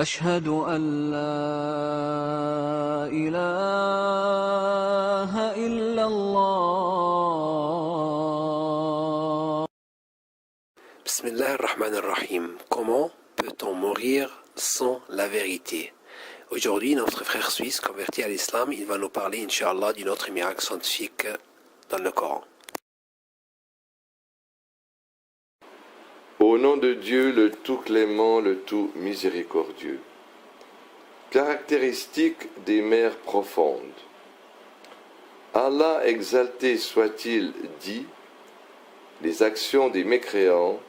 أشهد أن لا إله إلا الله. Bismillah ar-Rahman ar-Rahim. Comment peut-on mourir sans la vérité? Aujourd'hui, notre frère suisse converti à l'islam, il va nous parler, Inch'Allah, d'une autre miracle scientifique dans le Coran. Au nom de Dieu, le tout clément, le tout miséricordieux. Caractéristique des mers profondes. Allah exalté soit-il dit, les actions des mécréants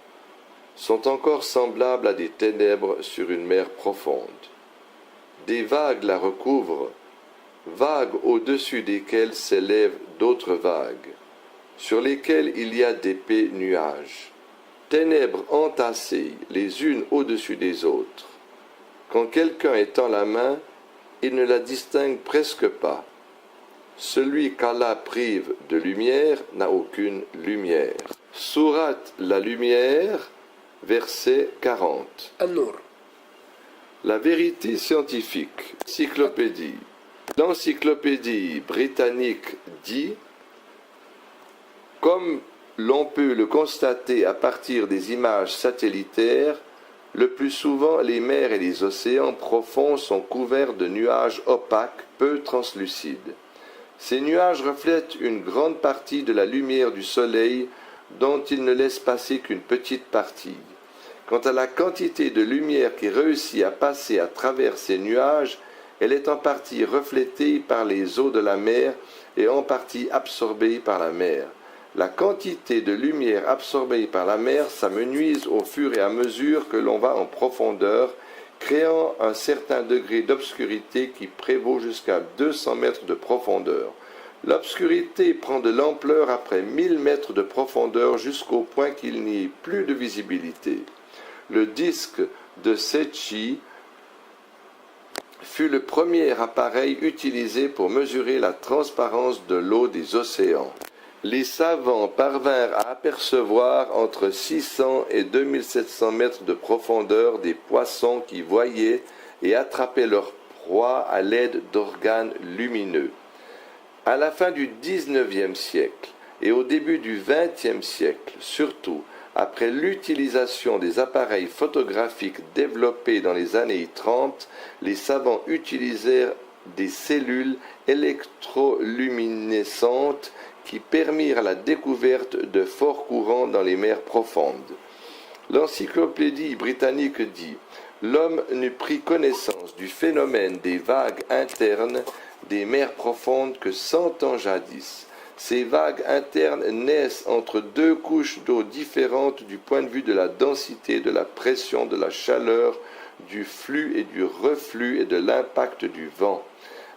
sont encore semblables à des ténèbres sur une mer profonde. Des vagues la recouvrent, vagues au-dessus desquelles s'élèvent d'autres vagues, sur lesquelles il y a d'épais nuages. Ténèbres entassées les unes au-dessus des autres. Quand quelqu'un étend la main, il ne la distingue presque pas. Celui qu'Allah prive de lumière n'a aucune lumière. Sourate la lumière, verset 40. An-Nur. La vérité scientifique, encyclopédie. L'encyclopédie britannique dit, comme l'on peut le constater à partir des images satellitaires, le plus souvent les mers et les océans profonds sont couverts de nuages opaques, peu translucides. Ces nuages reflètent une grande partie de la lumière du soleil dont ils ne laissent passer qu'une petite partie. Quant à la quantité de lumière qui réussit à passer à travers ces nuages, elle est en partie reflétée par les eaux de la mer et en partie absorbée par la mer. La quantité de lumière absorbée par la mer s'amenuise au fur et à mesure que l'on va en profondeur, créant un certain degré d'obscurité qui prévaut jusqu'à 200 mètres de profondeur. L'obscurité prend de l'ampleur après 1000 mètres de profondeur jusqu'au point qu'il n'y ait plus de visibilité. Le disque de Secchi fut le premier appareil utilisé pour mesurer la transparence de l'eau des océans. Les savants parvinrent à apercevoir entre 600 et 2700 mètres de profondeur des poissons qui voyaient et attrapaient leur proie à l'aide d'organes lumineux. À la fin du XIXe siècle et au début du XXe siècle, surtout après l'utilisation des appareils photographiques développés dans les années 30, les savants utilisèrent des cellules électroluminescentes qui permirent la découverte de forts courants dans les mers profondes. L'encyclopédie britannique dit « L'homme n'eut pris connaissance du phénomène des vagues internes des mers profondes que 100 ans jadis. Ces vagues internes naissent entre deux couches d'eau différentes du point de vue de la densité, de la pression, de la chaleur, du flux et du reflux et de l'impact du vent.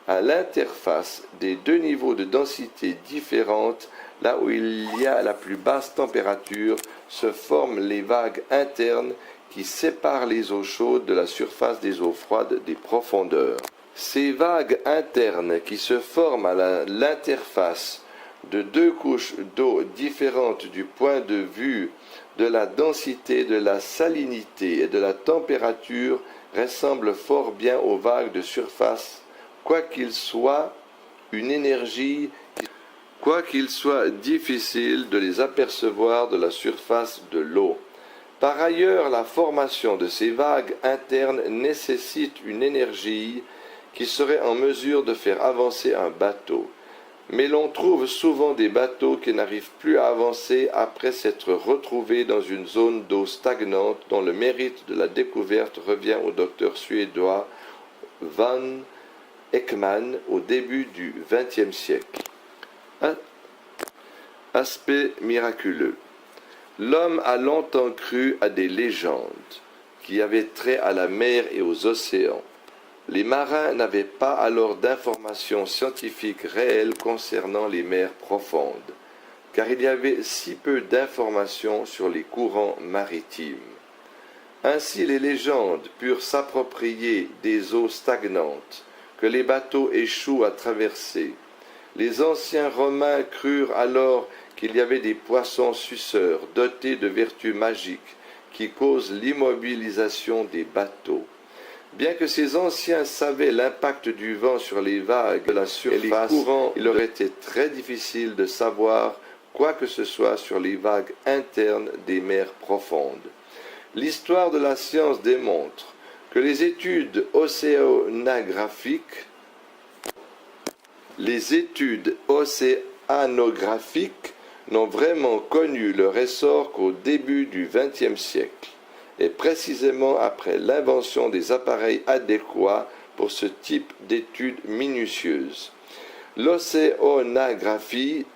À l'interface des deux niveaux de densité différentes, là où il y a la plus basse température, se forment les vagues internes qui séparent les eaux chaudes de la surface des eaux froides des profondeurs. Ces vagues internes qui se forment à l'interface de deux couches d'eau différentes du point de vue de la densité, de la salinité et de la température ressemblent fort bien aux vagues de surface, quoiqu'il soit difficile de les apercevoir de la surface de l'eau. Par ailleurs, la formation de ces vagues internes nécessite une énergie qui serait en mesure de faire avancer un bateau. Mais l'on trouve souvent des bateaux qui n'arrivent plus à avancer après s'être retrouvés dans une zone d'eau stagnante dont le mérite de la découverte revient au docteur suédois Van Ekman au début du XXe siècle. Aspect miraculeux. L'homme a longtemps cru à des légendes qui avaient trait à la mer et aux océans. Les marins n'avaient pas alors d'informations scientifiques réelles concernant les mers profondes, car il y avait si peu d'informations sur les courants maritimes. Ainsi les légendes purent s'approprier des eaux stagnantes que les bateaux échouent à traverser. Les anciens Romains crurent alors qu'il y avait des poissons suceurs dotés de vertus magiques qui causent l'immobilisation des bateaux. Bien que ces anciens savaient l'impact du vent sur les vagues de la surface et les courants, il leur était très difficile de savoir quoi que ce soit sur les vagues internes des mers profondes. L'histoire de la science démontre que les études océanographiques n'ont vraiment connu leur essor qu'au début du XXe siècle, et précisément après l'invention des appareils adéquats pour ce type d'études minutieuses. L'océanographie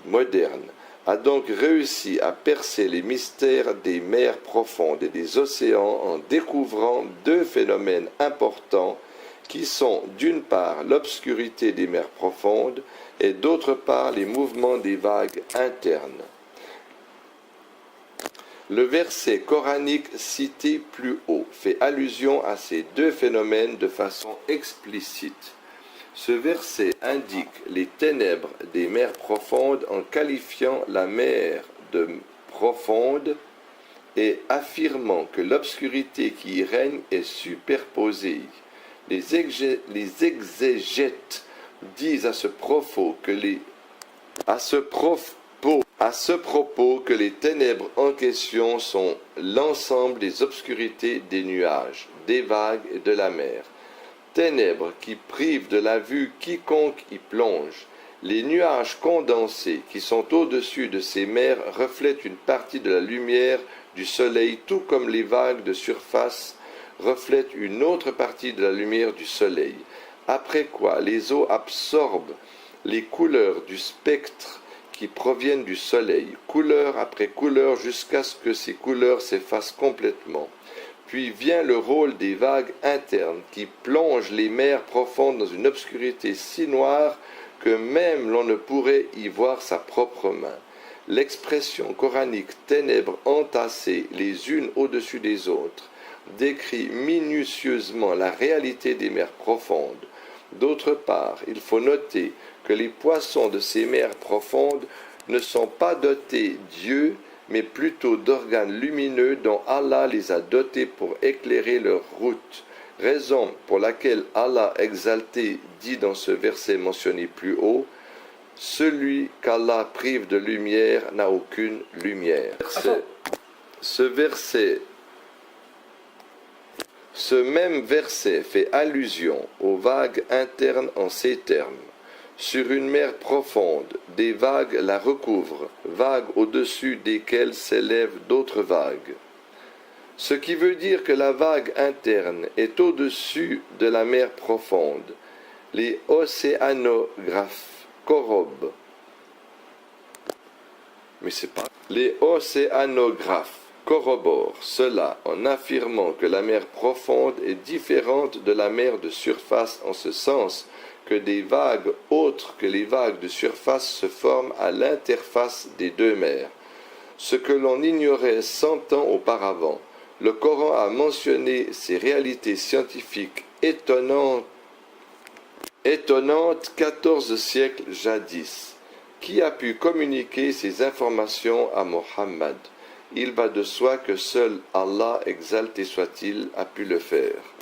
moderne a donc réussi à percer les mystères des mers profondes et des océans en découvrant deux phénomènes importants qui sont d'une part l'obscurité des mers profondes et d'autre part les mouvements des vagues internes. Le verset coranique cité plus haut fait allusion à ces deux phénomènes de façon explicite. Ce verset indique les ténèbres des mers profondes en qualifiant la mer de profonde et affirmant que l'obscurité qui y règne est superposée. Les exégètes disent à ce propos que les ténèbres en question sont l'ensemble des obscurités des nuages, des vagues et de la mer. Ténèbres qui privent de la vue quiconque y plonge. Les nuages condensés qui sont au-dessus de ces mers reflètent une partie de la lumière du soleil, tout comme les vagues de surface reflètent une autre partie de la lumière du soleil. Après quoi, les eaux absorbent les couleurs du spectre qui proviennent du soleil, couleur après couleur, jusqu'à ce que ces couleurs s'effacent complètement. Puis vient le rôle des vagues internes qui plongent les mers profondes dans une obscurité si noire que même l'on ne pourrait y voir sa propre main. L'expression coranique « ténèbres entassées les unes au-dessus des autres » décrit minutieusement la réalité des mers profondes. D'autre part, il faut noter que les poissons de ces mers profondes ne sont pas dotés d'yeux, mais plutôt d'organes lumineux dont Allah les a dotés pour éclairer leur route, raison pour laquelle Allah exalté dit dans ce verset mentionné plus haut, « Celui qu'Allah prive de lumière n'a aucune lumière ». Ce même verset fait allusion aux vagues internes en ces termes. Sur une mer profonde, des vagues la recouvrent, vagues au-dessus desquelles s'élèvent d'autres vagues. Ce qui veut dire que la vague interne est au-dessus de la mer profonde. Les océanographes corroborent. Les océanographes corroborent cela en affirmant que la mer profonde est différente de la mer de surface en ce sens que des vagues autres que les vagues de surface se forment à l'interface des deux mers, ce que l'on ignorait 100 ans auparavant. Le Coran a mentionné ces réalités scientifiques étonnantes 14 siècles jadis. Qui a pu communiquer ces informations à Mohammed? Il va de soi que seul Allah, exalté soit-il, a pu le faire.